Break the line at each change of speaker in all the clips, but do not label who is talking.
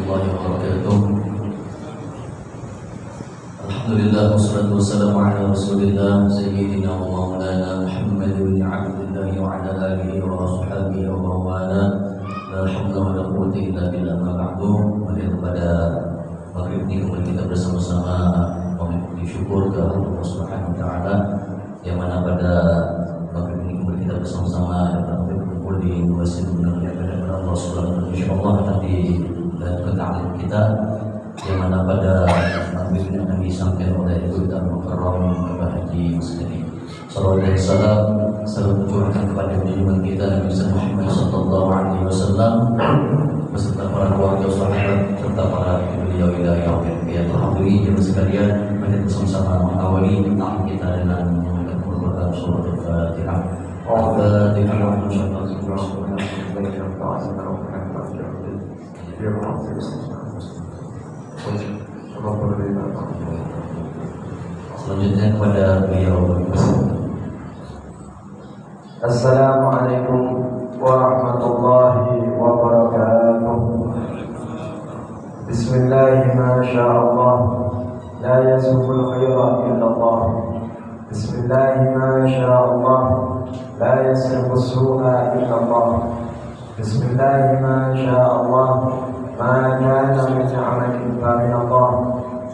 warahmatullahi wabarakatuh. Alhamdulillah wassalatu wassalamu ala Rasulillah sayyidina wa maulana Muhammad bin Abdullah wa ala alihi wa ashabihi wa mawala. La haula wa la quwwata illa billah. Ma ba'du. Mari kepada maghrib ini kita bersama-sama memohon syukur ke Allah Subhanahu wa taala yang mana pada maghrib ini kita bersama-sama dapat berkumpul di masjid kepada Allah Subhanahu wa taala. Insyaallah nanti dan ta'lim kita yang mana pada maghrib ini akan disampaikan oleh Ibu dan Mukarram Bapak Haji Muslimin. Salawat dan salam tercurahkan kepada junjungan kita Nabi Muhammad sallallahu alaihi wasallam beserta para keluarga sahabat serta para beliau yang terhadiri jemaah sekalian. Mari bersama-sama mengawali ta'lim kita dengan membaca Al-Qur'an surah Al-Fatihah. Selanjutnya kepada beliau.
Assalamualaikum warahmatullahi wabarakatuh. Bismillah ma sya'allah la yazulul khaira illallah. Bismillah ma sya'allah la yasrifu su'a illallah. Bismillah ma sya'allah ma kana min ni'matin fa min Allah.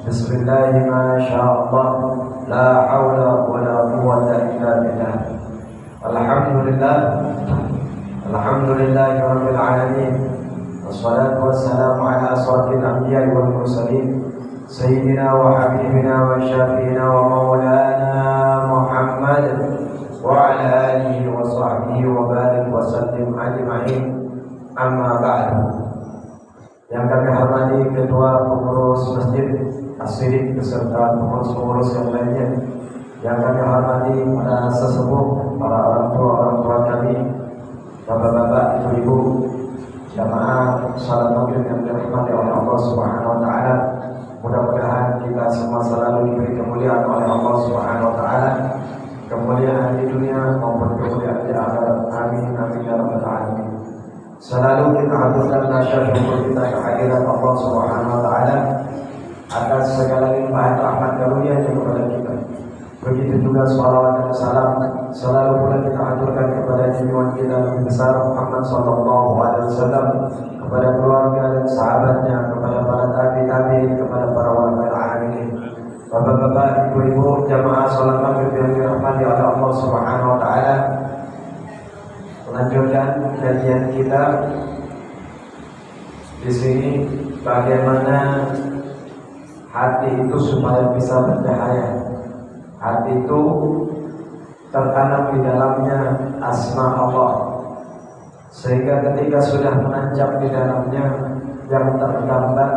Bismillah ma sya'allah la hawla wa la quwwata illa billah. Alhamdulillah rabbil alamin. Wassalatu wassalamu ala asrafil anbiya'i wal mursalin sayyidina wa habibina wa syafiina wa maulana Muhammad wa ala alihi wa sahbihi wa barik wa sallim ajma'in. Amma ba'du. Yang kami hormati Ketua Pengurus Masjid As-Siddiq beserta pengurus-pengurus yang lainnya, yang kami hormati para sesepuh, para orang tua kami, bapak-bapak, ibu-ibu, jamaah salat maghrib yang dirahmati oleh Allah Subhanahu wa taala. Mudah-mudahan kita semua selalu diberi kemuliaan oleh Allah Subhanahu wa taala, kemuliaan di dunia maupun kemuliaan di akhirat. Amin amin ya rabbal alamin. Selalu kita haturkan rasa syukur kita kehadirat Allah Subhanahu wa taala atas segala limpahan rahmat karunia-Nya kepada kita. Begitu juga salawat dan salam selalu pula kita aturkan kepada junjungan kita Nabi besar Muhammad sallallahu alaihi wasallam, kepada keluarga dan sahabatnya, kepada para tabi'in, kepada para ulama al-amilin. Bapak-bapak, ibu-ibu, jamaah salat maghrib yang dirahmati oleh Allah Subhanahu wa taala. Melanjutkan kajian kita di sini, bagaimana hati itu supaya bisa bercahaya. Hati itu tertanam di dalamnya asma Allah, sehingga ketika sudah menancap di dalamnya, yang tergambar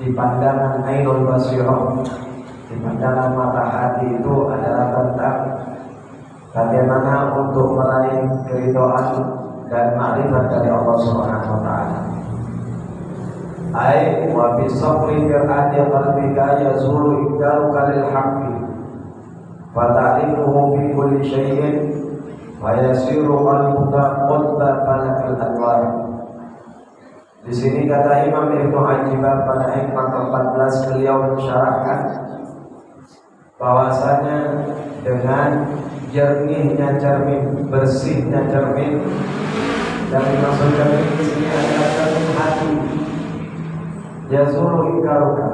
di pandangan ainul basirah, di pandangan mata hati itu adalah tentang bagaimana untuk meraih keridhaan dan ma'rifat dari Allah Subhanahu wa taala. Ai wa bi sabri qira'ati qalbika yazulu ibdaluka lil haqqi wa ta'rifuhu bi kulli syai'in wa yasiru qalbuka qutba falakil anwar. Di sini kata Imam Ibnu Ajibah pada hikmah ke-14 beliau mensyarahkan bahwasanya dengan jernihnya cermin, bersihnya cermin, dan dimaksud cermin di sini adalah cermin hati. Yazulu ingkaruka,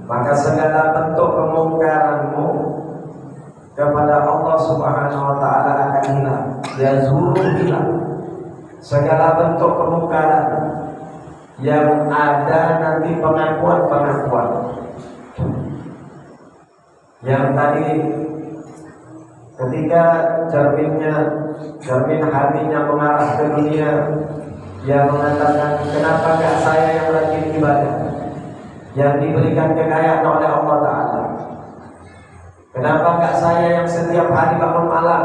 maka segala bentuk kemungkaranmu kepada Allah Subhanahu wa taala akan hilang. Yazulu hilang segala bentuk kemungkaran yang ada, nanti pengakuan yang tadi ketika cermin hatinya mengarah ke dunia, dia mengatakan, kenapa gak saya yang rajin ibadah, yang diberikan kekayaan oleh Allah Ta'ala? Kenapa gak saya yang setiap hari bangun malam?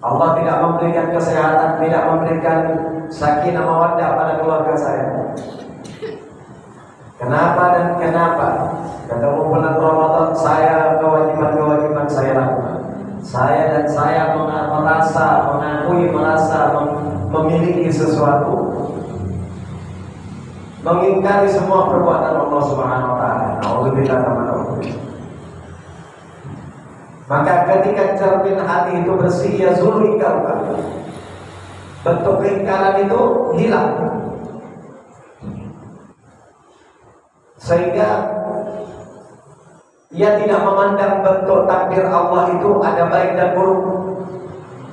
Allah tidak memberikan kesehatan, tidak memberikan sakinah mawaddah pada keluarga saya. Kenapa dan kenapa? Ketemu bulan Ramadan saya kewajiban saya lakukan. Saya merasa memiliki sesuatu. mengingkari semua perbuatan Allah Subhanahu wa taala. Nauzubillah min dzalik. Maka ketika cermin hati itu bersih, ya zul ingkaruka, bentuk keingkaran itu hilang. Sehingga ia tidak memandang bentuk takdir Allah itu ada baik dan buruk,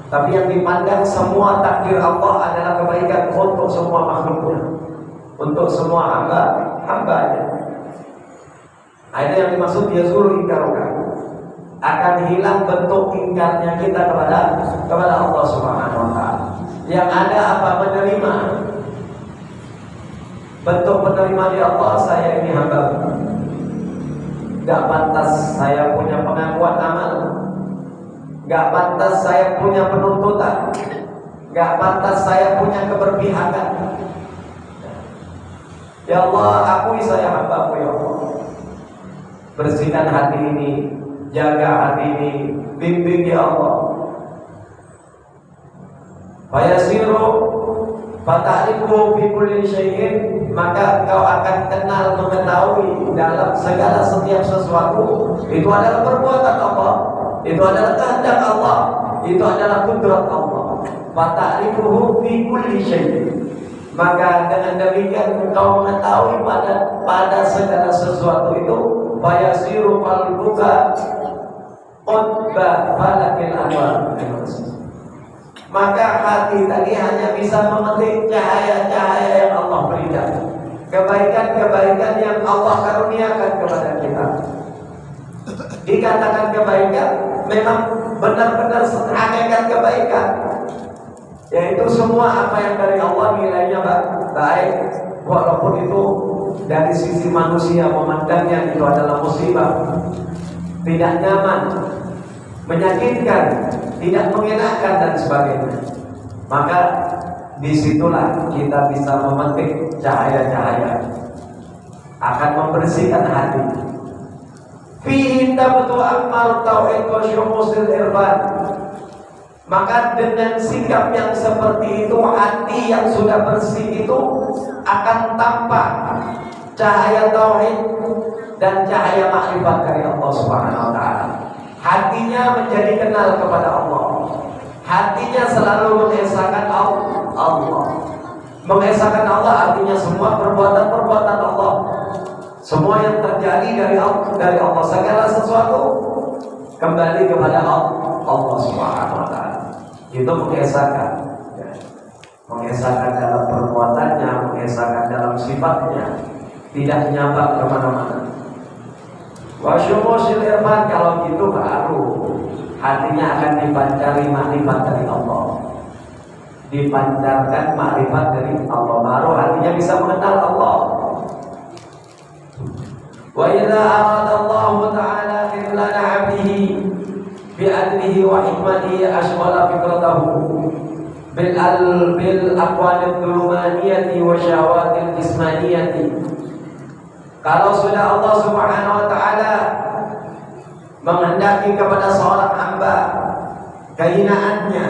tapi yang dipandang semua takdir Allah adalah kebaikan untuk semua makhluknya, untuk semua hamba-hambanya. Ada yang dimaksud yazul ingkaruka, akan hilang bentuk ingkarnya kita kepada Allah Subhanahu wa taala. Yang ada apa? Menerima. Bentuk menerima di Allah, saya ini hamba, gak pantas saya punya pengakuan amal, gak pantas saya punya penuntutan, gak pantas saya punya keberpihakan. Ya Allah, akui saya hamba-Mu ya Allah. Bersihkan hati ini, jaga hati ini, bimbing ya Allah. Fayasiru fata'rifu fi kulli syai'in, maka engkau akan kenal, mengetahui dalam segala setiap sesuatu itu adalah perbuatan Allah, itu adalah kehendak Allah, itu adalah kudrat Allah. Fata'rifuhu fi kulli syai'in, maka dengan demikian engkau mengetahui pada segala sesuatu itu. Fayasiru qalbuka qutba falakil anwar, maka hati tadi hanya bisa memetik cahaya-cahaya yang Allah berikan, kebaikan-kebaikan yang Allah karuniakan kepada kita. Dikatakan kebaikan memang benar-benar hakikat kebaikan, yaitu semua apa yang dari Allah nilainya baik, walaupun itu dari sisi manusia memandangnya itu adalah musibah, tidak nyaman, menyakitkan, tidak mengenakan dan sebagainya. Maka disitulah kita bisa memetik cahaya-cahaya, akan membersihkan hati. Fihi tabtu amal tauhid wa syumusil irfan. Maka dengan sikap yang seperti itu, hati yang sudah bersih itu akan tampak cahaya tauhid dan cahaya makrifat dari Allah Subhanahu wa taala. Hatinya menjadi kenal kepada Allah. Hatinya selalu mengesahkan Allah. Mengesahkan Allah artinya semua perbuatan-perbuatan Allah, semua yang terjadi dari Allah, segala sesuatu kembali kepada Allah Subhanahu wa taala. Itu mengesahkan, mengesahkan dalam perbuatannya, mengesahkan dalam sifatnya, tidak nyabak kemana-mana. Wasyumusil irfan, kalau gitu baru hatinya akan dipancari makrifat dari Allah, dipancarkan makrifat dari Allah, baru hatinya bisa mengenal Allah. Wa idza arada Allah ta'ala khilana 'abdihi bi adlihi wa hikmatihi ashghala fikratahu bil aqwalid dhulumaniyati wa syahawatil jismaniyati. Kalau sudah Allah Subhanahu wa ta'ala menghendaki kepada seorang hamba kehinaannya,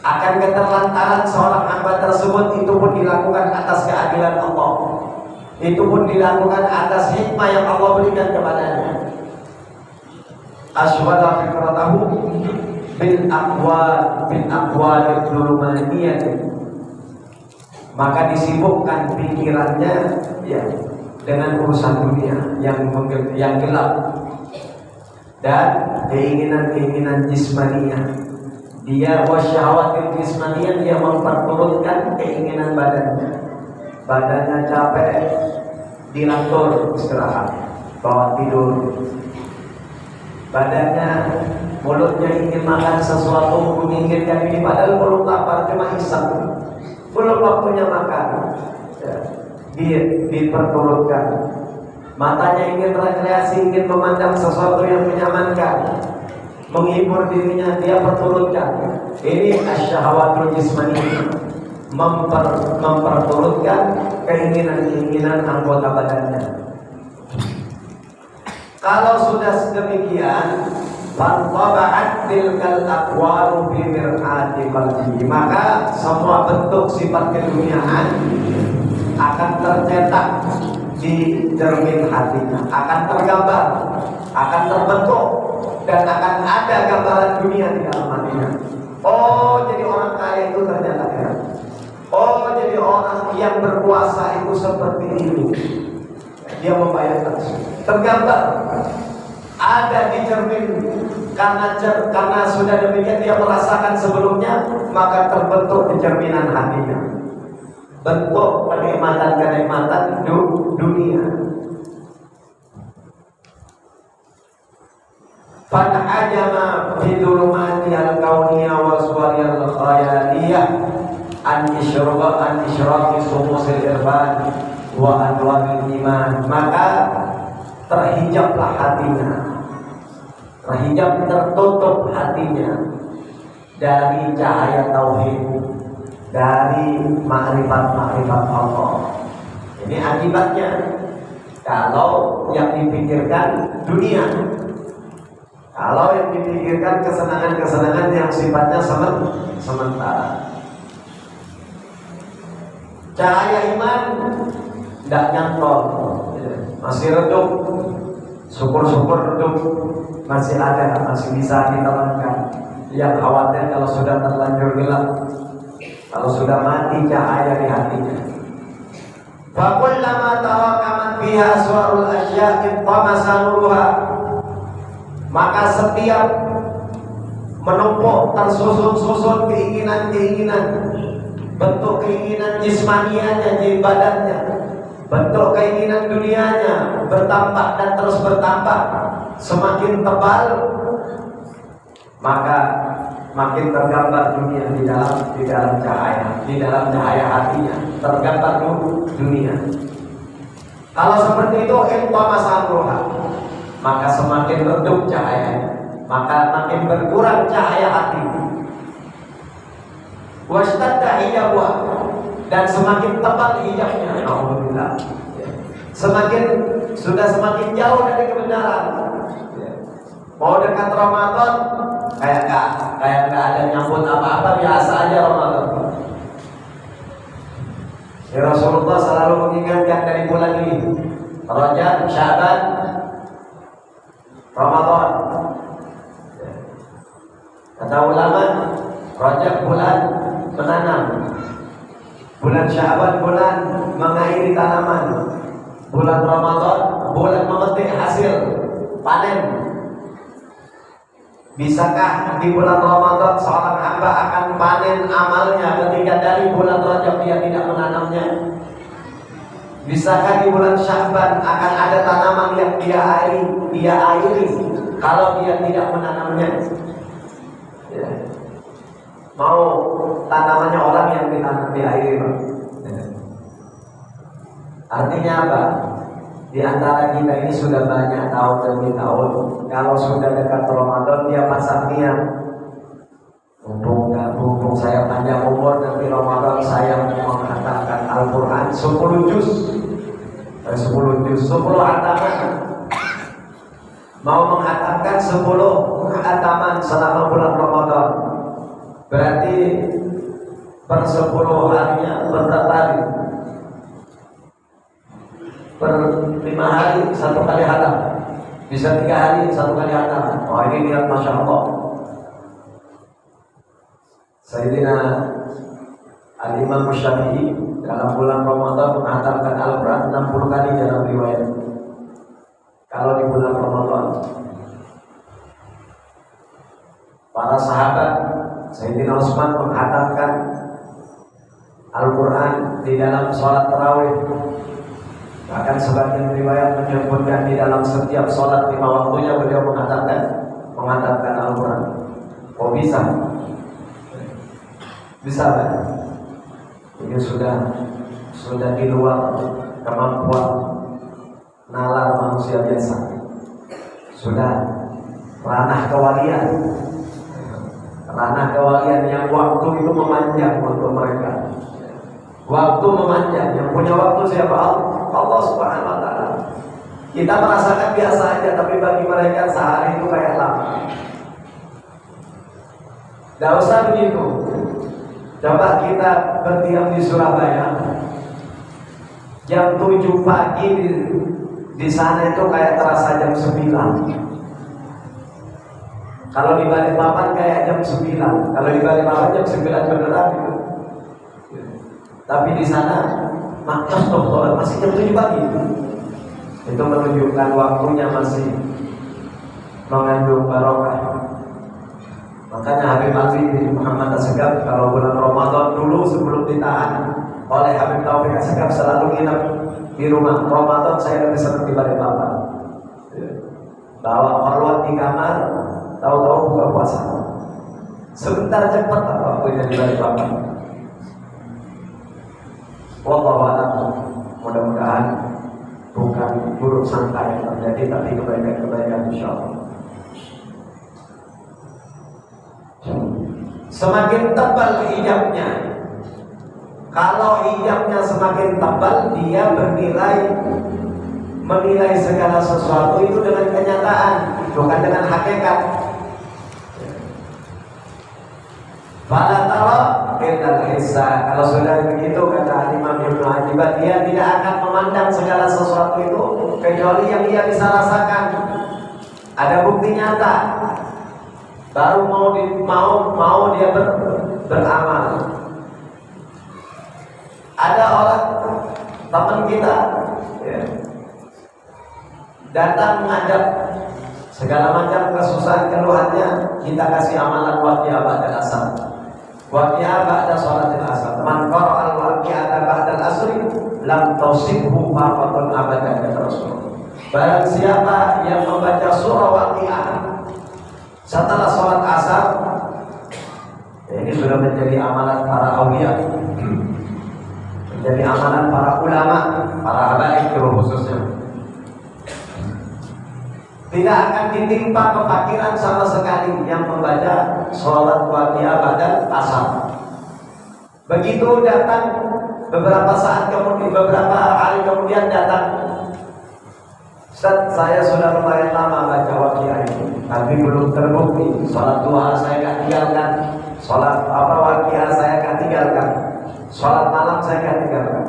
akan keterlantaran seorang hamba tersebut, itu pun dilakukan atas keadilan Allah, itu pun dilakukan atas hikmah yang Allah berikan kepadanya. Ashwala fikratahu bil aqwalid dhulumaniyah, maka disibukkan pikirannya ya dengan urusan dunia yang gelap dan keinginan-keinginan jismaniyah. Dia wasyahawatil jismaniyah, dia memperturutkan keinginan badannya capek, dilantur istirahat, bawa tidur. Badannya, mulutnya ingin makan sesuatu, menginginkan ini, padahal mulut lapar, cuma hisap, belum waktunya makan. Diperturutkan. Matanya ingin rekreasi, ingin memandang sesuatu yang menyamankan, menghibur dirinya, dia perturutkan. Ini asyahawatul jismaniyah, memperturutkan keinginan-keinginan anggota badannya. Kalau sudah sedemikian, fantaba'at tilkal aqwalu fi mir'ati qalbihi, maka semua bentuk sifat keduniaan akan tercetak cermin hatinya, akan tergambar, akan terbentuk, dan akan ada gambaran dunia di dalam hatinya. Oh, jadi orang kaya itu ternyata ya. Oh, jadi orang yang berkuasa itu seperti ini. Dia membayangkan, tergambar, ada di cermin. Karena sudah demikian dia merasakan sebelumnya, maka terbentuk di cerminan hatinya. Bentuk kenikmatan-kenikmatan dunia. Fan'ajama fi dhulumati al-kauniyah wa suwariyal khayaliyah an isyraqi sumusil irfan wa anwaril iman. Maka terhijablah hatinya, tertutup hatinya dari cahaya tauhid, dari makrifat Allah. Ini akibatnya kalau yang dipikirkan dunia, kalau yang dipikirkan kesenangan-kesenangan yang sifatnya sementara. Cahaya iman tidak nyantol, masih redup, syukur-syukur redup, masih ada, masih bisa diterangkan. Yang khawatir kalau sudah terlanjur gelap, kalau sudah mati cahaya di hatinya. Fakullama tawakaman fiha suarul asya'i tamasa nuruha. Maka setiap menumpuk tersusun keinginan-keinginan, bentuk keinginan jismanianya di badannya, bentuk keinginan dunianya bertambah dan terus bertambah, semakin tebal, maka makin tergambar dunia di dalam cahaya hatinya, tergambar dunia. Kalau seperti itu inqamasaruha, maka semakin redup cahayanya, maka makin berkurang cahaya hati. Washtadda hijabwa, dan semakin tebal hijabnya. Alhamdulillah. Semakin jauh dari kebenaran. Mau dekat Ramadan, kayak nggak ada nyambut apa-apa, biasa aja Ramadan. Ya Rasulullah selalu mengingatkan dari bulan ini, Rajab, Syaban, Ramadan. Kata ulama, Rajab bulan menanam, bulan Syaban bulan mengairi tanaman, bulan Ramadan bulan memetik hasil panen. Bisakah di bulan Ramadan seorang hamba akan panen amalnya ketika dari bulan Rajab dia tidak menanamnya? Bisakah di bulan Syaban akan ada tanaman yang dia airi kalau dia tidak menanamnya? Ya. Mau tanamannya orang yang diairi, Pak. Ya. Artinya apa? Di antara kita ini sudah banyak tahun demi tahun, kalau sudah dekat Ramadan dia pasang niat, mumpung saya panjang umur, nanti Ramadan saya mengatakan Al-Quran 10 juz, 10 hataman, mau mengatakan 10 hataman selama bulan Ramadan, berarti per 10 harinya berapa hari? Per 5 hari 1 kali hatam, bisa 3 hari 1 kali hatam. Oh, ini niat Masya Allah. Sayyidina Al-Imam Syafi'i dalam bulan Ramadan menghatamkan Al-Quran 60 kali dalam riwayat. Kalau di bulan Ramadan, para sahabat Sayyidina Utsman menghatamkan Al-Quran di dalam sholat tarawih. Bahkan sebagian riwayat menyebutkan di dalam setiap sholat 5 waktunya beliau menghatamkan Al-Quran. Oh, bisa kan? Ini sudah di luar kemampuan nalar manusia biasa. Sudah ranah kewalian yang waktu itu memanjang untuk mereka. Waktu memanjang, yang punya waktu siapa? Allah Subhanahu wa ta'ala. Kita merasakan biasa aja, tapi bagi mereka sehari itu kayak lama. Tidak usah begitu. Coba kita berdiam di Surabaya, jam 7 pagi Di sana itu kayak terasa jam 9. Kalau di Balikpapan kayak jam 9. Kalau di Balikpapan jam 9 beneran gitu. Tapi di sana masih jam 7 pagi. Itu menunjukkan waktunya masih mengandung barokah. Makanya Habib Ali Muhammad Assegaf kalau bulan Ramadan dulu sebelum ditahan oleh Habib Taufik Assegaf selalu nginep di rumah. Ramadan saya lebih senang di Balikpapan. Bawa hormat di kamar, tahu-tahu buka puasa. Sebentar cepat waktunya di Balikpapan. Wallahu a'lam. Mudah-mudahan bukan buruk sangka yang terjadi, tapi kebaikan-kebaikan insyaallah. Semakin tebal hijabnya, kalau hijabnya semakin tebal, dia menilai segala sesuatu itu dengan kenyataan, bukan dengan hakikat. Fala tara illal hissa. Kalau sudah begitu kata Imam Ibnu Ajibat, dia tidak akan memandang segala sesuatu itu kecuali yang dia bisa rasakan. Ada bukti nyata. Baru mau dia beramal. Ada orang teman kita ya, datang mengajak segala macam kesusahan keluhannya, kita kasih amalan waqiah ba'dal asar. Waqiah ba'da sholatil asar. Man qara'al waqi'ata ba'dal asri lam tusibhu faqatun abadan kata Rasul. Barang siapa yang membaca surah waqiah setelah sholat asar, ini sudah menjadi amalan para awliya, menjadi amalan para ulama, para habaib khususnya. Tidak akan ditimpa kefakiran sama sekali yang membaca sholat waqiah ba'da asar. Begitu datang beberapa saat kemudian, beberapa hari kemudian datang, Ustaz, saya sudah lumayan lama baca waqiah ini, tapi belum terbukti. Sholat duha saya gak tinggalkan, sholat waqiah saya gak tinggalkan, sholat malam saya gak tinggalkan.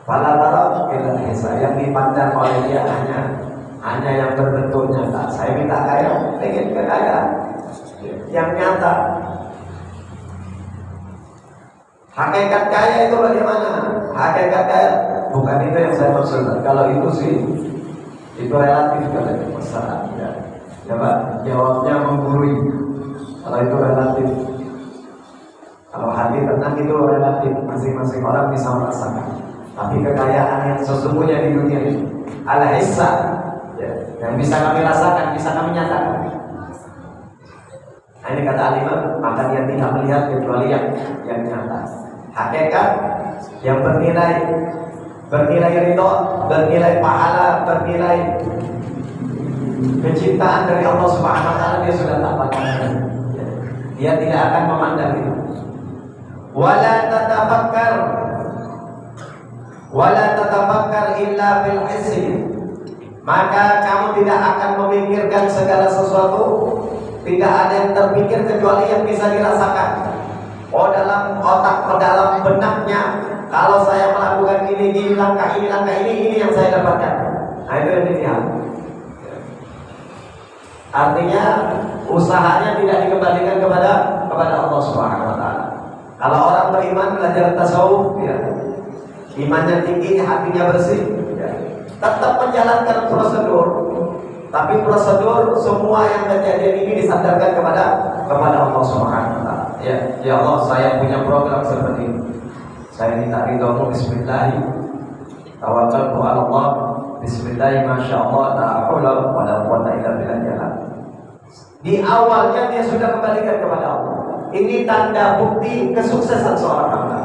Fala tara illal hissa, yang dipandang oleh dia hanya yang berbentuk nyata. Saya minta kaya, ingin kekayaan yang nyata. Hakikat kaya itu bagaimana? Hakikat kaya bukan itu yang saya maksudkan. Kalau itu sih itu relatif kalau itu masalah. Ya Pak, jawabnya menggurui. Kalau itu relatif. Kalau hati tenang itu relatif, masing-masing orang bisa merasakan. Tapi kekayaan yang sesungguhnya di dunia ini al-hissa, ya, yang bisa kami rasakan, bisa kami nyatakan. Nah, ini kata alimah, maka dia tidak melihat kecuali yang nyata. Hakikat yang bernilai ridho, bernilai pahala, bernilai kecintaan dari Allah Subhanahu wa taala, dia sudah tak pandang. Dia tidak akan memandang itu. Wala tatafakkar illa bil hissi. Maka kamu tidak akan memikirkan segala sesuatu, tidak ada yang terpikir kecuali yang bisa dirasakan. Oh, dalam otak, dalam benaknya, kalau saya melakukan ini langkah ini yang saya dapatkan. Nah, itu yang dilihat. Artinya usahanya tidak dikembalikan kepada Allah Subhanahu wa taala. Kalau orang beriman belajar tasawuf, ya, imannya tinggi, hatinya bersih, ya, tetap menjalankan prosedur. Tapi prosedur semua yang kejadian ini disandarkan kepada Allah Subhanahu wa taala. Ya Allah, saya punya program seperti ini. Saya minta ridhomu, bismillah. Tawakkaltu 'ala Allah, bismillah, masyaallah, la haula wa la quwwata illa billah. Di awalnya dia sudah kembalikan kepada Allah. Ini tanda bukti kesuksesan seorang hamba.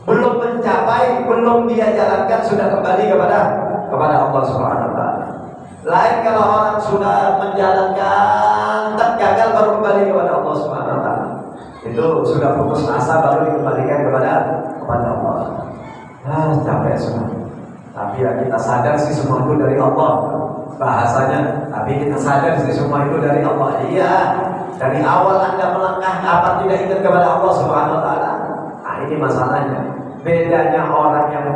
Belum mencapai, belum dia jalankan, sudah kembali kepada Allah Subhanahu wa taala. Lain kalau orang sudah menjalankan, tak gagal baru kembali kepada Allah Subhanahu wa taala. Itu sudah putus asa baru dikembalikan kepada Allah. Capek semua. Tapi ya kita sadar sih semua itu dari Allah bahasanya. Tapi kita sadar sih semua itu dari Allah. Iya. Dari awal Anda melangkah, apa tidak ingat kepada Allah Subhanahu wa taala? Nah, ini masalahnya. Bedanya orang yang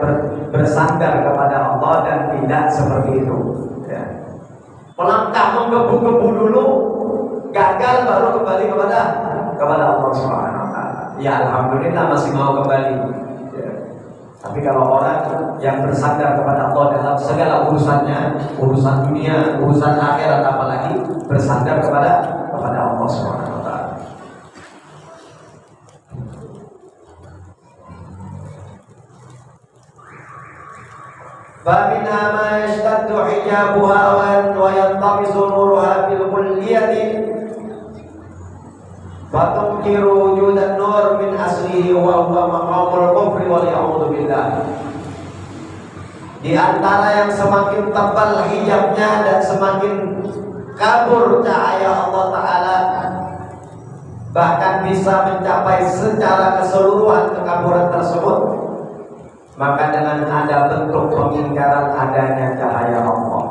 bersandar kepada Allah dan tidak seperti itu. Ya. Melangkah menggebu-gebu dulu, gagal baru kembali kepada Allah Subhanahu Wa Taala. Ya alhamdulillah masih mau kembali. Ya. Tapi kalau orang yang bersandar kepada Allah dalam segala urusannya, urusan dunia, urusan akhirat, apalagi bersandar kepada Allah Subhanahu Wa Taala. فَمِنْهَا مَا يَشْتَدُّ حِجَابُهَا وَيَنْطَمِسُ نُورُهَا بِالْكُلِّيَّةِ فَتُنْكِرُ وُجُودَ النُّورِ مِنْ أَصْلِهِ وَهُوَ مَقَامُ الْكُفْرِ وَلِيَعُوذُ بِاللَّهِ. Di antara yang semakin tebal hijabnya dan semakin kabur cahaya Allah Ta'ala, bahkan bisa mencapai secara keseluruhan kekaburan tersebut, maka dengan ada bentuk pengingkaran adanya cahaya Allah,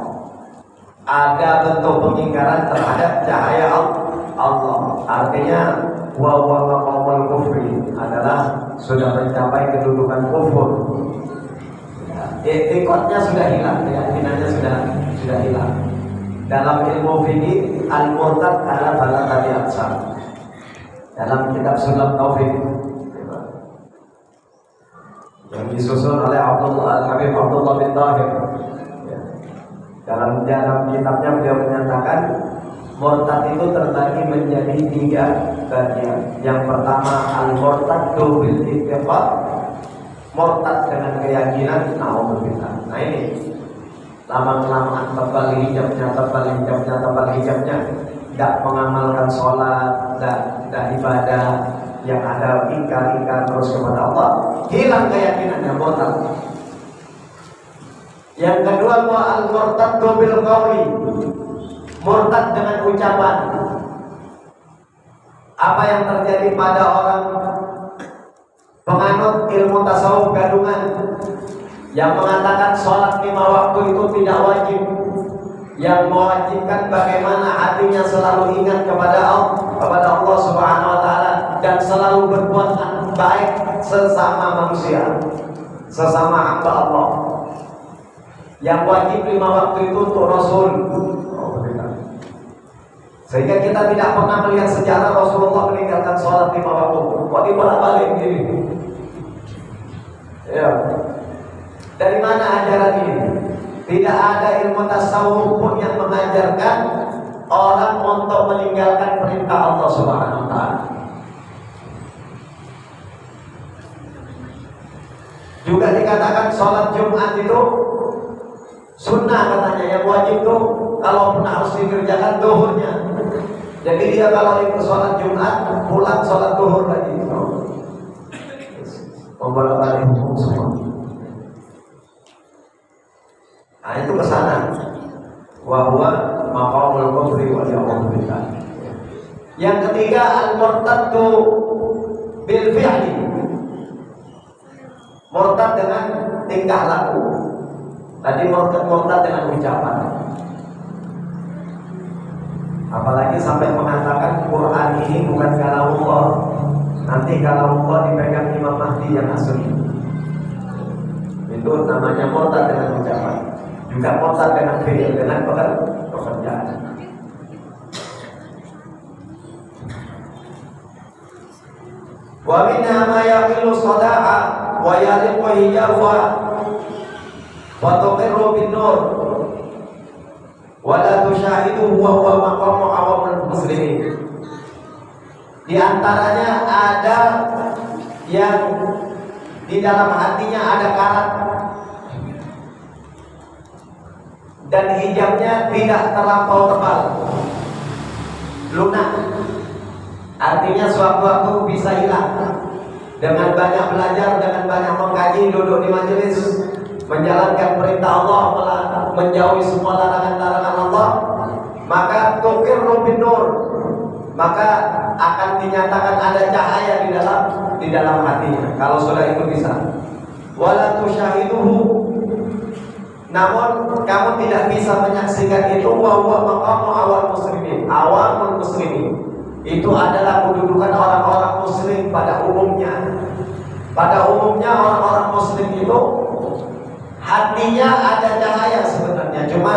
ada bentuk pengingkaran terhadap cahaya Allah. Artinya wa maqamul kufri adalah sudah mencapai kedudukan kufur. Etikotnya sudah hilang, keyakinannya sudah hilang. Dalam ilmu fikih al-murtad adalah balatati aksar. Dalam kitab Sulam Taufik yang disusun oleh Al-Habib Abdullah bin Tahir, dalam kitabnya beliau menyatakan murtad itu terbagi menjadi 3 bagian. Yang pertama al-murtad bil ittifaq, murtad dengan keyakinan. Nah ini lama-kelamaan tebal hijabnya, tidak mengamalkan sholat, tidak ibadah, yang ada ingkar terus kepada Allah, hilang keyakinannya, murtad. Yang kedua al-murtad bil qawli, murtad dengan ucapan. Apa yang terjadi pada orang penganut ilmu tasawuf gadungan yang mengatakan sholat 5 waktu itu tidak wajib, yang mewajibkan bagaimana hatinya selalu ingat kepada Allah Subhanahu Wa Taala dan selalu berbuat baik sesama manusia, sesama hamba Allah. Yang wajib 5 waktu itu untuk Rasul. Sehingga kita tidak pernah melihat sejarah Rasulullah meninggalkan sholat 5 waktu. Kok dibolak-balik ini? Ya. Dari mana ajaran ini? Tidak ada ilmu tasawuf pun yang mengajarkan orang untuk meninggalkan perintah Allah Subhanahu Wa Taala. Juga dikatakan sholat Jumat itu sunnah katanya, yang wajib tuh kalau pun harus dikerjakan duhurnya. Jadi dia kalau ikut sholat Jumat pulang sholat duhur lagi. Membolak-balik hukum semua. Nah itu kesana. Wa huwa maqamul kufri wal ya'udzu billah. Yang ketiga al-murtaddu bil fi'li, murtad dengan tingkah laku. Tadi murtad dengan ucapan. Apalagi sampai mengatakan Quran ini bukan kalamullah. Nanti kalamullah dipegang Imam Mahdi yang asli. Itu namanya murtad dengan ucapan. Juga murtad dengan fi'il, dengan pekerjaan. Wa minha ma yaqilu sada'a wa yaliqu hijawa wa tuqirru bin nur wa la tushahidu wa huwa maqamu awamul muslimin. Di antaranya ada yang di dalam hatinya ada karat dan hijabnya tidak terlampau tebal, lunak. Artinya sewaktu-waktu bisa hilang. Dengan banyak belajar, dengan banyak mengkaji, duduk di majelis, menjalankan perintah Allah, menjauhi semua larangan-larangan Allah, maka tuqirru bin nur, maka akan dinyatakan ada cahaya di dalam hatinya. Kalau sudah itu bisa. Wala tusyahiduhu, namun kamu tidak bisa menyaksikan itu. Wa huwa maqamu awamul muslimin. Itu adalah kedudukan orang-orang muslim pada umumnya. Pada umumnya orang-orang muslim itu hatinya ada cahaya sebenarnya, cuma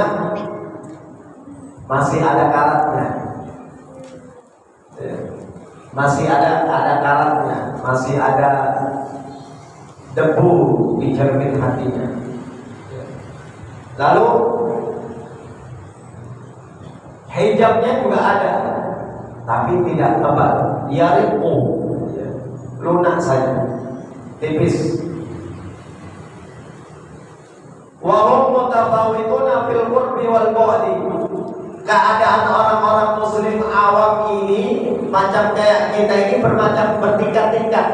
masih ada karatnya. Masih ada karatnya, masih ada debu di cermin hatinya. Lalu hijabnya juga ada, tapi tidak tebal, yariqu, lunak saja, tipis. Wa hum mutafawituna fil qurbi wal bu'di. Keadaan orang-orang muslim awam ini macam kayak kita ini bertingkat-tingkat,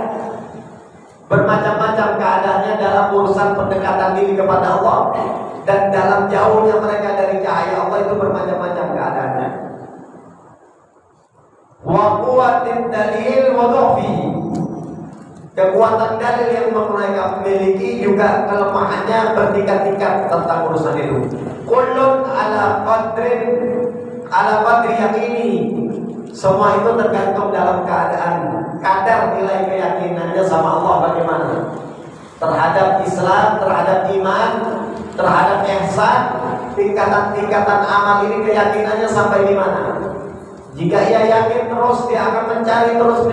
bermacam-macam keadaannya dalam urusan pendekatan diri kepada Allah, dan dalam jauhnya mereka dari cahaya Allah itu bermacam-macam keadaannya. Wa quwwatin dalil wa dhafihi. Kekuatan dalil yang mereka miliki juga kelemahannya bertingkat-tingkat tentang urusan itu. Kullun ala qadri yakini. Semua itu tergantung dalam keadaan kadar nilai keyakinannya sama Allah bagaimana terhadap Islam, terhadap iman, terhadap ihsan, tingkatan-tingkatan amal ini keyakinannya sampai di mana. Jika ia yakin terus, dia akan mencari terus,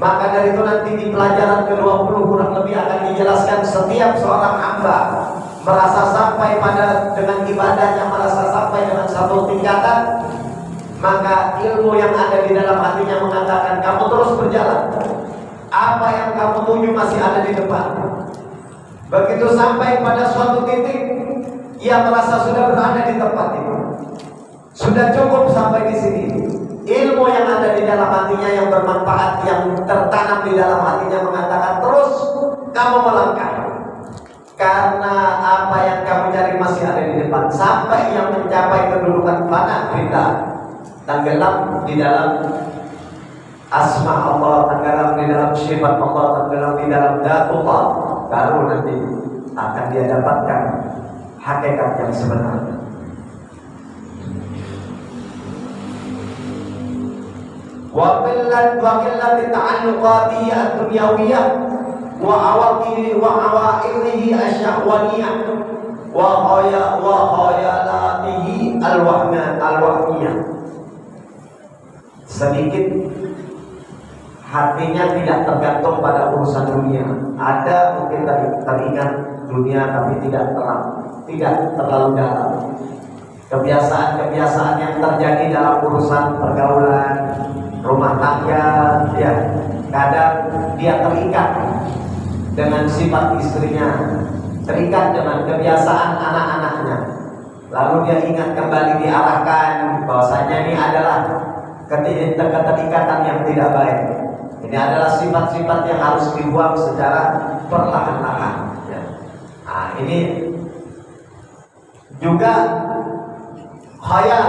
maka dari itu nanti di pelajaran ke-20 kurang lebih akan dijelaskan setiap seorang hamba merasa sampai pada dengan ibadahnya, merasa sampai dengan satu tingkatan, maka ilmu yang ada di dalam hatinya mengatakan kamu terus berjalan. Apa yang kamu tuju masih ada di depan. Begitu sampai pada suatu titik, ia merasa sudah berada di tempat itu. Sudah cukup sampai di sini. Ilmu yang ada di dalam hatinya yang bermanfaat, yang tertanam di dalam hatinya mengatakan terus kamu melangkah. Karena apa yang kamu cari masih ada di depan. Sampai yang mencapai kedudukan fana fillah, tenggelam di dalam asma Allah, tenggelam di dalam sifat Allah, tenggelam di dalam datullah, baru nanti akan dia dapatkan hakikat yang sebenarnya. Wa qillati ta'alluqatihi ad-dunyawiyah wa awaqilihi asyahwaniyah wa khayalatihi al-wahmiyah. Sedikit hatinya tidak tergantung pada urusan dunia. Ada mungkin teringat dunia tapi tidak terlalu dalam. Kebiasaan-kebiasaan yang terjadi dalam urusan pergaulan, rumah tangga, ya kadang dia terikat dengan sifat istrinya, terikat dengan kebiasaan anak-anaknya. Lalu dia ingat kembali, diarahkan bahwasanya ini adalah keterikatan yang tidak baik. Ini adalah sifat-sifat yang harus dibuang secara perlahan-lahan. Ya. Nah, ini juga khayal,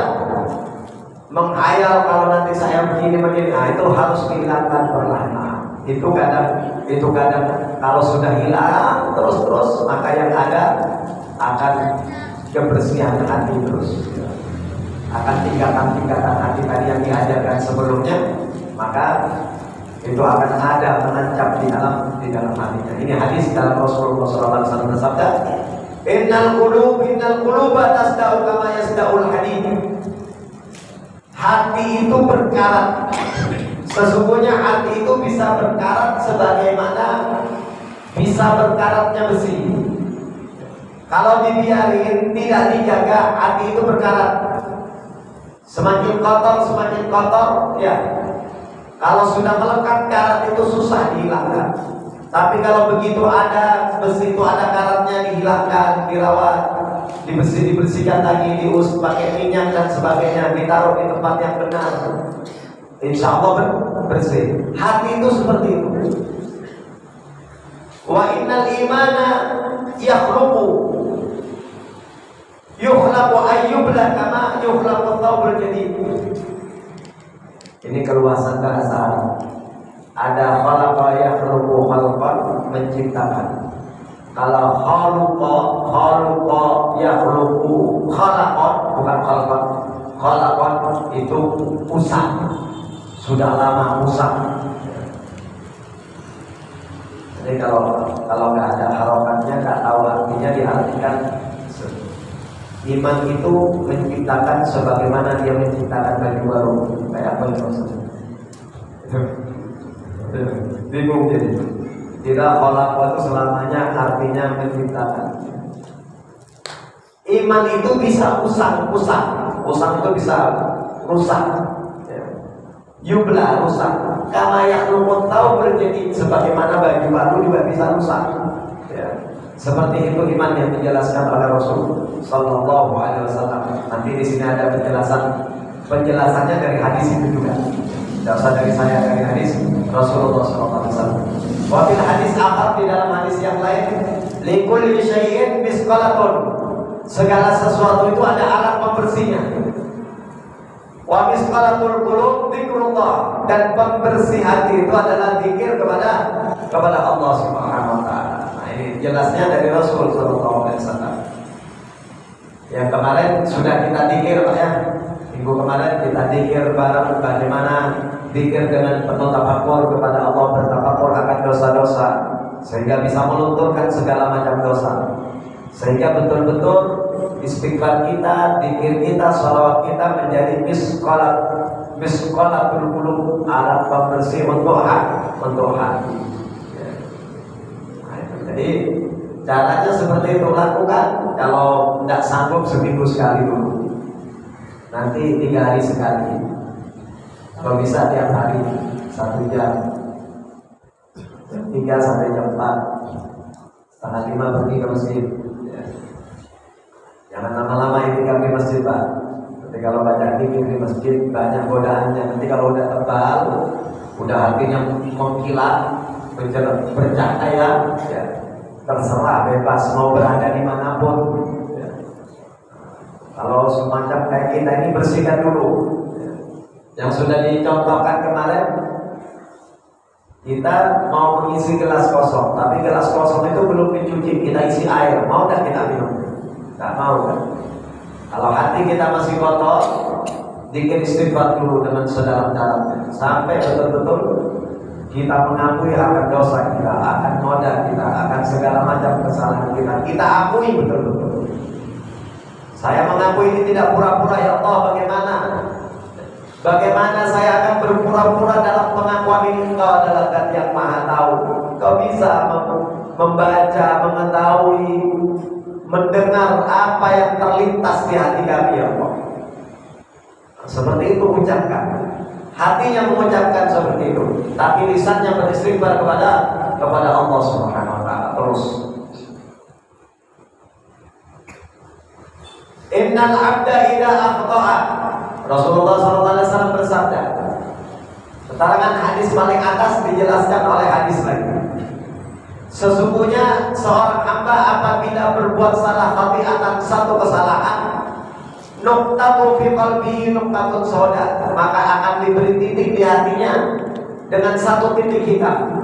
menghayal kalau nanti saya begini, nah itu harus dihilangkan perlahan-lahan. Itu kadang kalau sudah hilang terus maka yang ada akan kebersihan hati terus. Akan tingkatan-tingkatan hati tadi yang diajarkan sebelumnya, maka itu akan ada menancap di dalam hatinya. Ini hadis dalam Rasulullah SAW bersabda, Innal quluba tasda'u kama yasda'ul hadid. Hati itu berkarat. Sesungguhnya hati itu bisa berkarat sebagaimana bisa berkaratnya besi. Kalau dibiarin, tidak dijaga, hati itu berkarat. Semakin kotor, ya. Kalau sudah melekat karat itu susah dihilangkan. Tapi kalau begitu ada besi itu ada karatnya, dihilangkan, dirawat, dibersihkan lagi, dius pakai minyak dan sebagainya, ditaruh di tempat yang benar, insya Allah bersih. Hati itu seperti itu. Wa innal imana yukhlaqu ayyubla kama yukhlaqu thawbul jadid. Ini keluasan bahasa Arab. Ada khalaqa yakhluqu khalqan, menciptakan. Kalau khaluqa yakhluqu khalaqan, bukan khalqan. Khalaqan itu usang, sudah lama usang. Jadi kalau nggak ada harokatnya, nggak tahu artinya, diartikan iman itu menciptakan sebagaimana dia menciptakan baju baru. Kayak apa itu maksudnya? Bingung jadi. Tidak kholaq itu selamanya artinya menciptakan. Iman itu bisa usang itu bisa rusak. Yubla rusak. Karena yang lumut tahu berjadi sebagaimana baju baru juga bisa rusak. Ya. Seperti itu iman yang dijelaskan oleh Rasul Sallallahu Alaihi Wasallam. Nanti di sini ada penjelasannya dari hadis itu juga. Tidak usah dari saya, dari hadis Rasulullah Sallallahu Alaihi Wasallam. Wafil hadis akhar, di dalam hadis yang lain, likulli syai'in misqalatun. Segala sesuatu itu ada alat pembersihnya. Wa misqalatul qulub dzikrullah, dan pembersih hati itu adalah zikir kepada Allah Subhanahu wa taala. Nah, ini jelasnya dari Rasul sallallahu alaihi wasallam. Yang kemarin sudah kita zikir Pak ya. Minggu kemarin kita zikir bareng bagaimana zikir dengan penuh tafakkur kepada Allah, bertafakkur akan dosa-dosa sehingga bisa melunturkan segala macam dosa. Sehingga betul-betul istighfar kita, zikir kita, sholawat kita menjadi misqalatul qulub, alat pembersih untuk hati. Ya. Nah, jadi caranya seperti itu, lakukan. Kalau tidak sanggup seminggu sekali dulu, nanti 3 hari sekali. Kalau bisa tiap hari 1 jam, jam 3 sampai jam 4, setengah 5 pergi ke masjid. Jangan lama-lama itikaf di masjid Pak. Nanti kalau baca zikir di masjid banyak godaannya. Nanti kalau udah tebal, udah hatinya mengkilat, bercahaya, ya, terserah bebas mau berada dimanapun. Ya. Kalau semacam kayak kita ini bersihkan dulu. Ya. Yang sudah dicontohkan kemarin, kita mau mengisi gelas kosong, tapi gelas kosong itu belum dicuci, kita isi air, mau dah kita minum? Tak mau kan? Kalau hati kita masih kotor, zikir istighfar dulu dengan sedalam-dalamnya sampai betul-betul kita mengakui akan dosa kita, akan noda kita, akan segala macam kesalahan kita. Kita akui betul-betul. Saya mengakui ini tidak pura-pura, ya Allah, bagaimana saya akan berpura-pura dalam pengakuan ini? Engkau adalah Zat yang Maha Tahu. Engkau bisa membaca, mengetahui, mendengar apa yang terlintas di hati kami, ya Allah. Seperti itu ucapkan. Hatinya mengucapkan seperti itu, tapi lisannya beristighfar kepada Allah Subhanahu wa taala terus. Innal 'abda idza akhta'a. Rasulullah sallallahu alaihi wasallam bersabda. Keterangan hadis paling atas dijelaskan oleh hadis lain. Sesungguhnya seorang hamba apabila berbuat salah khati'atan, satu kesalahan, nuqtatu fi qalbihi nuqtatun sauda, maka akan diberi titik di hatinya dengan 1 titik hitam.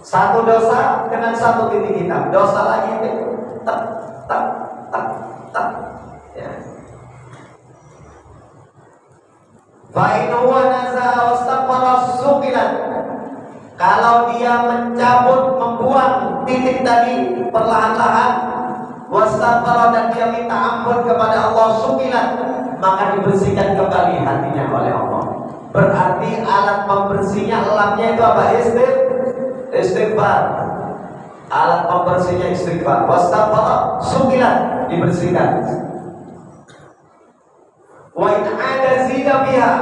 Satu dosa dengan 1 titik hitam. Dosa lagi tak tak tak tak. Ya. Fa in huwa naza'a wastaqbala suqilan. Kalau dia mencabut, membuang titik tadi perlahan-lahan, wastaqbala, dan dia minta ampun kepada Allah, suqilan, maka dibersihkan kembali hatinya oleh Allah. Berarti alat pembersihnya, elapnya itu apa? Istighfar. Alat pembersihnya istighfar. Wastaqbala, suqilan, dibersihkan. Wa in ada zida biha.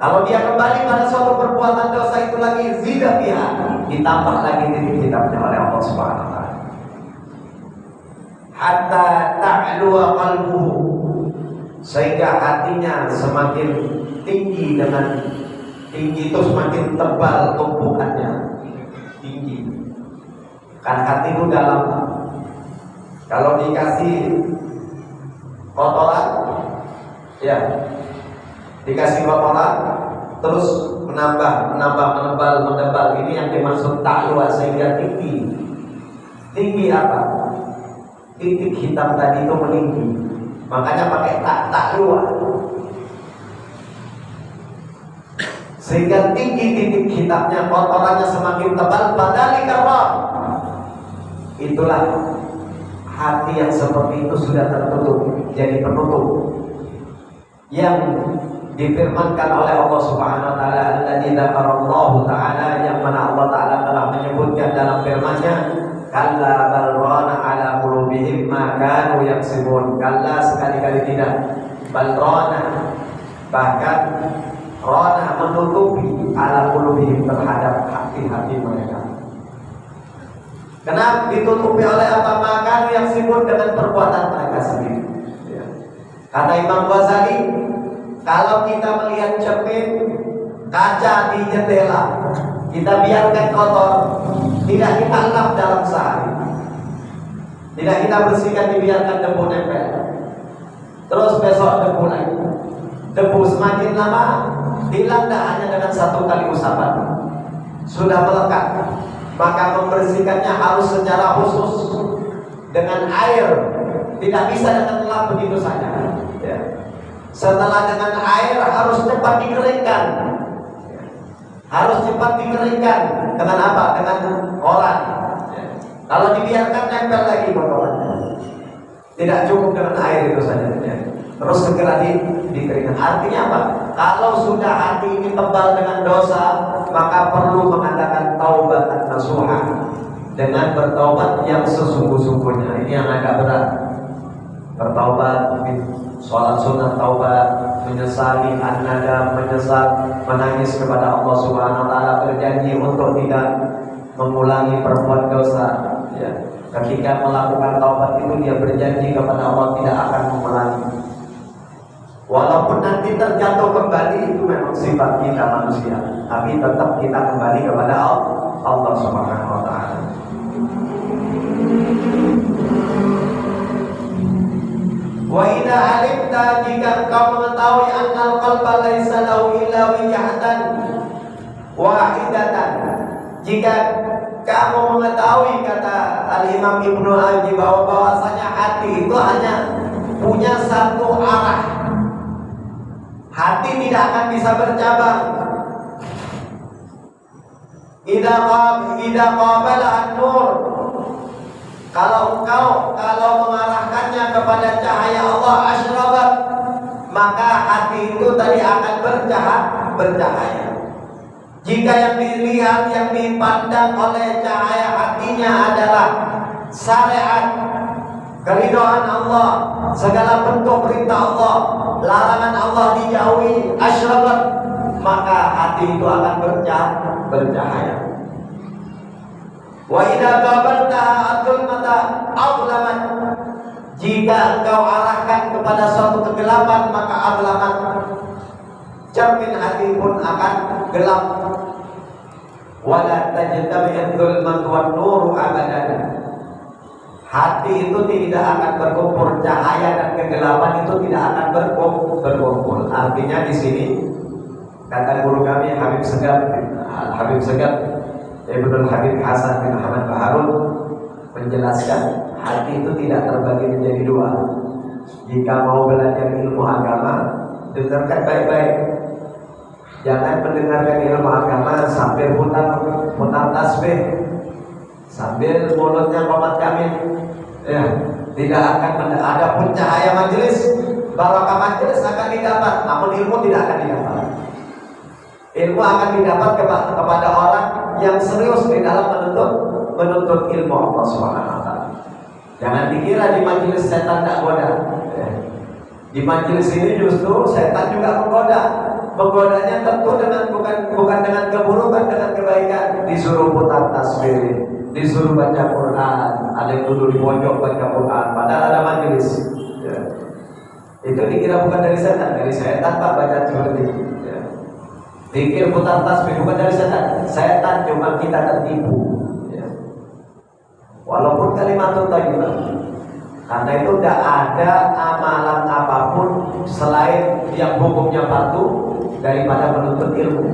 Kalau dia kembali pada suatu perbuatan dosa itu lagi, zida biha, ditambah lagi titik hitamnya oleh Allah Subhanahu wa taala. Hatta ta'luwa qalbuhu, sehingga hatinya semakin tinggi, dengan tinggi itu semakin tebal tumpukannya, tinggi. Kan hati itu dalam. Kalau dikasih kotoran, ya, dikasih kotoran, terus menambal, ini yang dimaksud ta'luwa, sehingga tinggi. Tinggi apa? Titik hitam tadi itu meninggi. Makanya pakai ta'luwa. sehingga tinggi titik hitamnya, kotorannya semakin tebal. Fadzalika ar-ra. Itulah hati yang seperti itu sudah tertutup, jadi penutup. Yang difirmankan oleh Allah Subhanahu wa taala, alladzi dzakarallahu taala, yang mana Allah taala telah menyebutkan dalam firman-Nya, kalla bal rana ala qulubihim ma kanu yaksibun. Kalla, sekali-kali tidak. Bal rana, bahkan rana menutupi ala qulubihim, terhadap hati-hati mereka. Kenapa ditutupi oleh apa? Maka yang sibuk dengan perbuatan mereka sendiri. Kata Imam Ghazali, kalau kita melihat cermin kaca di jendela, kita biarkan kotor, tidak kita lap dalam sehari, tidak kita bersihkan, dibiarkan debu nempel, terus besok debu lagi, debu semakin lama hilang, tidak hanya dengan satu kali usapan, sudah melekat. Maka membersihkannya harus secara khusus dengan air, tidak bisa dengan lap begitu saja. Setelah dengan air harus cepat dikeringkan, harus cepat dikeringkan. Dengan apa? Dengan koran. Kalau dibiarkan nempel lagi kotorannya. Tidak cukup dengan air itu saja. Terus segera dikeringkan. Artinya apa? Kalau sudah hati ini tebal dengan dosa, maka perlu mengadakan taubat nasuha, dengan bertaubat yang sesungguh-sungguhnya. Ini yang agak berat. Bertaubat, sholat sunnah taubat, menyesali an-nadam, menyesal, menangis kepada Allah Subhanahu wa taala, berjanji untuk tidak mengulangi perbuatan dosa. Ketika melakukan taubat itu dia berjanji kepada Allah tidak akan mengulangi. Walaupun nanti terjatuh kembali, itu memang sifat kita manusia, tapi tetap kita kembali kepada Allah Subhanahu wa taala. Wa idza alimta, jika kau mengetahui annal qalba laisa lahu illa wijhatan wahidatan, jika kamu mengetahui, kata Al-Imam Ibnu Al-Jawzi, bahwasanya hati itu hanya punya satu arah. Hati tidak akan bisa bercabang. Idza qabala an-nur, kalau mengarahkannya kepada cahaya Allah, asyrabat, maka hati itu tadi akan bercahaya. Jika yang dilihat, yang dipandang oleh cahaya hatinya adalah syariat, keridhaan Allah, segala bentuk perintah Allah, larangan Allah dijauhi, asyrabat, maka hati itu akan bercahaya. Wa idza qabaltaha adulmata adlamat, jika engkau arahkan kepada suatu kegelapan, maka adlamat, cermin hati pun akan gelap. Wala tajtami'u dzulmatu wan nuru abadan, hati itu tidak akan berkumpul, cahaya dan kegelapan itu tidak akan berkumpul. Artinya di sini kata guru kami Habib Segaf Ibnu Habib Hasan bin Ahmad Baharun menjelaskan, hati itu tidak terbagi menjadi dua. Jika mau belajar ilmu agama, dengarkan baik-baik. Jangan mendengarkan ilmu agama sambil putar tasbih, sambil mulutnya qomat kamil. Tidak akan ada pun cahaya majelis, barokah majelis akan didapat, namun ilmu tidak akan didapat. Ilmu akan didapat kepada orang yang serius di dalam menuntut ilmu Allah Subhanahu wa taala. Jangan dikira di majelis setan tak goda. Di majelis ini justru setan juga menggoda. Menggodanya tentu bukan dengan keburukan, dengan kebaikan. Disuruh putar tasbih, disuruh baca Quran, ada yang duduk di pojok baca Quran, padahal ada majelis. Itu dikira bukan dari setan Pak baca seperti itu. Pikir putar tasbih bukan dari setan. Setan cuma kita tertipu. Walaupun kalimatun thayyibah. Karena itu tidak ada amalan apapun selain yang hukumnya fardu daripada menuntut ilmu.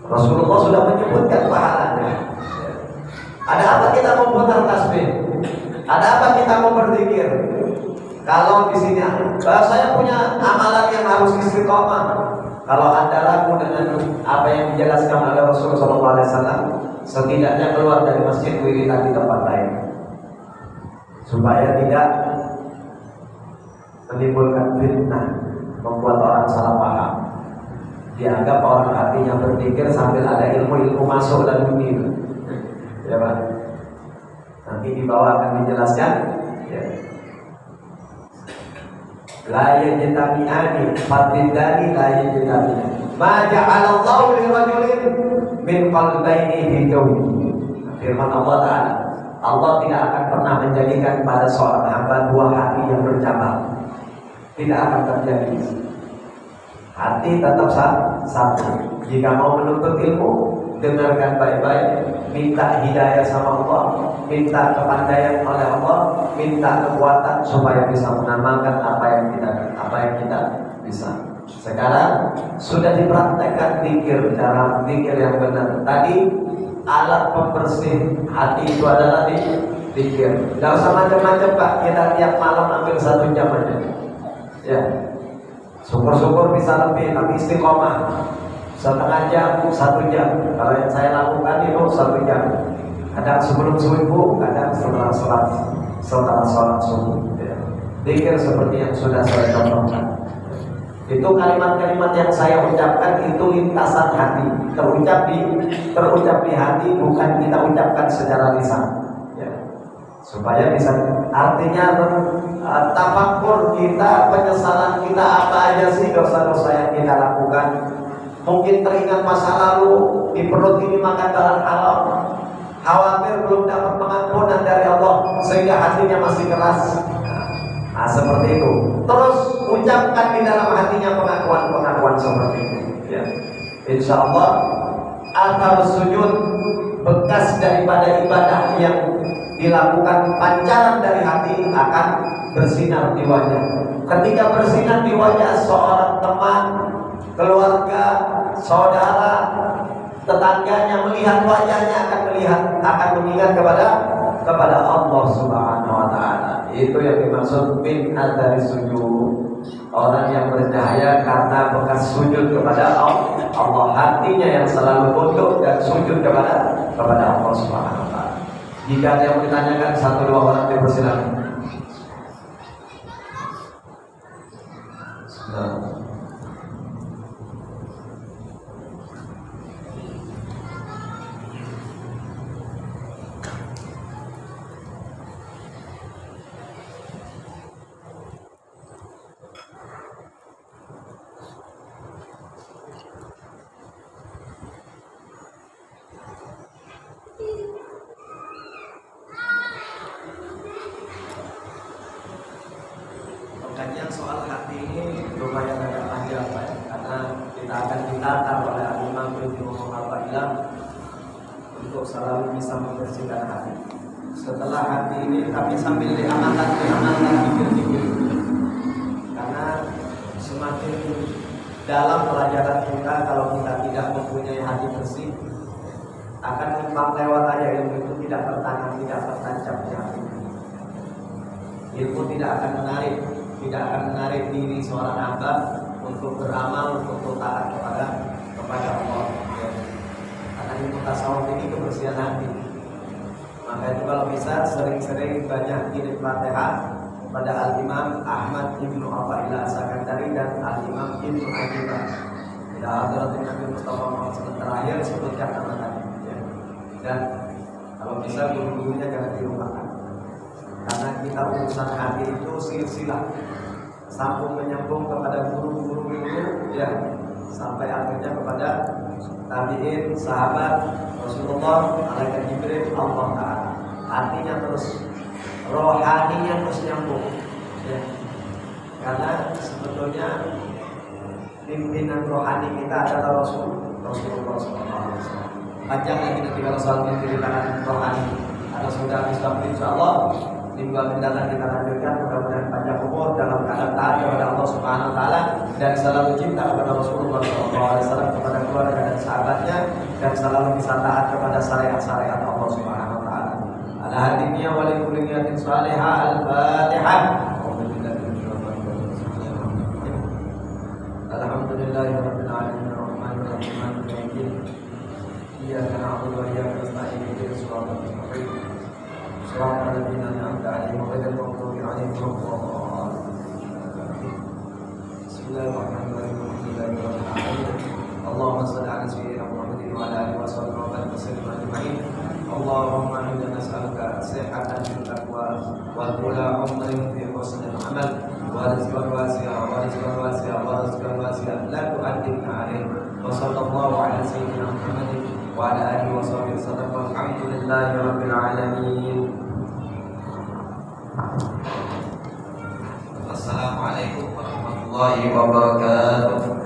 Rasulullah sudah menyebutkan pahalanya. Ada apa kita mau putar tasbih? Ada apa kita mau berzikir? Kalau di sini saya punya amalan yang harus istiqomah, Kalau Anda ragu dengan apa yang dijelaskan oleh Rasulullah SAW, setidaknya keluar dari masjid, wiridan di tempat lain, supaya tidak menimbulkan fitnah, membuat orang salah paham. Dianggap orang hatinya berpikir sambil ada ilmu masuk dan bunyi. Ya Pak. Nanti di bawah akan dijelaskan. Ya. La yajtami'ani fadidani la yajtami'ani. Ma ja'alallahu li rajulin min qalbayni fi jawfi. Firman Allah Ta'ala, Allah tidak akan pernah menjadikan pada seorang hamba dua hati yang bercabang. Tidak akan terjadi. Hati tetap satu. Jika mau menuntut ilmu, dengarkan baik-baik, minta hidayah sama Allah, minta kepandaian oleh Allah, minta kekuatan supaya bisa mengamalkan apa yang kita bisa. Sekarang sudah dipraktekkan cara zikir yang benar. Tadi alat pembersih hati itu adalah zikir. Tidak usah macam-macam Pak, kita tiap malam ambil 1 jam aja. Ya, syukur-syukur bisa lebih, tapi istiqomah setengah jam, 1 jam. Kalau yang saya lakukan itu 1 jam. Kadang sebelum subuh, kadang setelah sholat subuh. Ya. Zikir seperti yang sudah saya contohkan. Itu kalimat-kalimat yang saya ucapkan itu lintasan hati, terucap di hati, bukan kita ucapkan secara lisan. Supaya bisa, artinya tafakkur kita, penyesalan kita, apa aja sih dosa-dosa yang kita lakukan. Mungkin teringat masa lalu, di perut ini makan barang haram, khawatir belum dapat pengampunan dari Allah sehingga hatinya masih keras. Nah, seperti itu. Terus ucapkan di dalam hatinya pengakuan seperti itu. Ya. Insya Allah athar sujud, bekas daripada ibadah yang dilakukan pancaran dari hati akan bersinar di wajah. Ketika bersinar di wajah seorang teman, keluarga, saudara, tetangganya melihat wajahnya akan mengingat kepada Allah Subhanahu wa Ta'ala. Itu yang dimaksud min athari sujud. Orang yang bercahaya karena bekas sujud kepada Allah, hatinya yang selalu tunduk dan sujud kepada Allah Subhanahu wa Ta'ala. Jika ada yang ditanyakan, 1-2 orang dipersilakan. Kajian soal hati ini lumayan agak panjang Pak, karena kita akan ditata oleh Imam Ibnu Athaillah untuk selalu bisa membersihkan hati. Setelah hati ini kami sambil diamalkan pikir-pikir, karena semakin dalam pelajaran kita, kalau kita tidak mempunyai hati bersih, akan numpang lewat aja ilmu itu, tidak tertanam, tidak tertancap di hati. Ilmu tidak akan menarik diri seorang hamba untuk beramal, untuk taat kepada Allah. Ya. Karena ilmu tasawuf ini kebersihan hati. Maka itu kalau bisa sering-sering banyak kirim Fatihah pada Al-Imam Ahmad Ibnu Athaillah As-Sakandari dan Al-Imam Ibnu Ajibah. Bila Hadratin Nabi Mustafa Muhammad terakhir sebutkan nama tadi. Ya. Dan kalau bisa guru-gurunya jangan dilupakan. Karena kita urusan hati itu silsilah, sambung menyambung kepada guru-guru ya, sampai akhirnya kepada tabi'in, sahabat Rasulullah, malaikat Jibril, Allah Ta'ala. Hatinya terus, rohaninya terus nyambung ya. Karena sebetulnya pimpinan rohani kita adalah Rasulullah SAW. Panjang lagi nanti kalau soal pimpinan rohani. Kalau sudah habis waktu, insyaAllah minggu mendatang kita lanjutkan. Mudah-mudahan panjang umur dalam keadaan taat kepada Allah Subhanahu wa Ta'ala dan selalu cinta kepada Rasulullah SAW, kepada keluarga dan sahabatnya, dan selalu bisa taat kepada syariat-syariat Allah Subhanahu wa Ta'ala. Ala hadiniya wa li kulli niyatin salihah. Al-Fatihah. Alhamdulillahirabbil alamin. إياك نعبد وإياك نستعين اهدنا الصراط المستقيم صراط الذين أنعمت عليهم غير المغضوب عليهم ولا الضالين. بسم الله الرحمن الرحيم الحمد لله رب العالمين اللهم صل على سيدنا محمد وعلى آله وصحبه وسلم أجمعين. اللهم إنا نسألك صحة في التقوى وطول عمر في حسن العمل ورزقا واسعا لا تؤدبنا عليه. وصلى الله على سيدنا محمد وعلى آله وصحبه وسلم والحمد لله رب العالمين. Assalamualaikum warahmatullahi wabarakatuh.